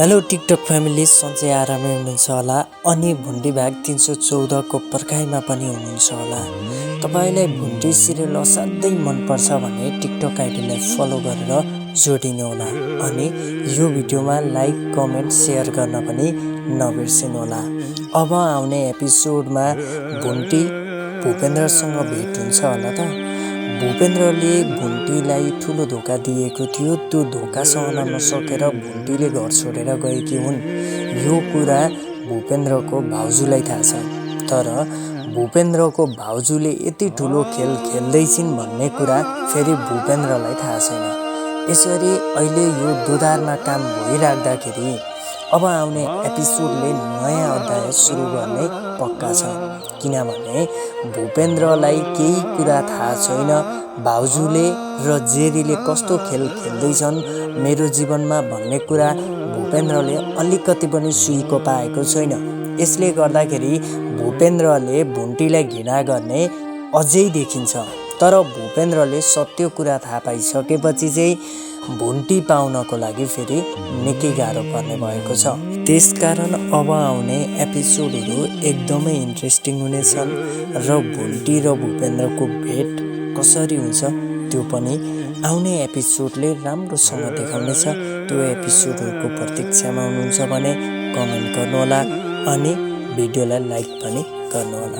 Hello TikTok family, सन्चै आरामै हुनुहुन्छ होला अनि भुन्डी भाग 314 को पर्खाइमा पनि हुनुहुन्छ होला। तपाईलाई भुन्डी सिरियल असाध्यै मनपर्छ भने टिकटक आइडीलाई फलो गरेर जोडिनु होला अनि यो भिडियोमा लाइक, कमेन्ट, सेयर गर्न पनि नबिर्सिनु होला। अब आउने एपिसोडमा भुन्डी भूपेन्द्रसँग भेट हुन्छ होला त। भूपेन्द्रले भुन्डीलाई ठुलो धोका दिएको थियो। त्यो धोका सहन नसकेर भुन्डीले घर छोडेर गएकी हुन्। यो कुरा भूपेन्द्रको भाउजूलाई थाहा छ, तर भूपेन्द्रको भाउजूले यति ठुलो खेल खेल्दैछिन् भन्ने कुरा फेरि भूपेन्द्रलाई थाहा छैन। यसरी अहिले यो दोधारमा काम भइराख्दाखेरि अब आउने एपिसोडले नयाँ अध्याय सुरु गर्ने पक्का छ, किनभने भूपेन्द्रलाई केही कुरा थाहा छैन। भाउजूले र जेरीले कस्तो खेल खेल्दैछन् मेरो जीवनमा भन्ने कुरा भूपेन्द्रले अलिकति पनि सुइको पाएको छैन। यसले गर्दाखेरि भूपेन्द्रले भुन्डीलाई घृणा गर्ने अझै देखिन्छ। तर भूपेन्द्रले सत्य कुरा थाहा पाइसकेपछि चाहिँ भुन्डी पाउनको लागि फेरि निकै गाह्रो पर्ने भएको छ। त्यसकारण अब आउने एपिसोडहरू एकदमै इन्ट्रेस्टिङ हुनेछन् र भुन्डी र भूपेन्द्रको भेट कसरी हुन्छ त्यो पनि आउने एपिसोडले राम्रोसँग देखाउनेछ। त्यो एपिसोडहरूको प्रतीक्षामा हुनुहुन्छ भने कमेन्ट गर्नुहोला अनि भिडियोलाई लाइक पनि गर्नुहोला।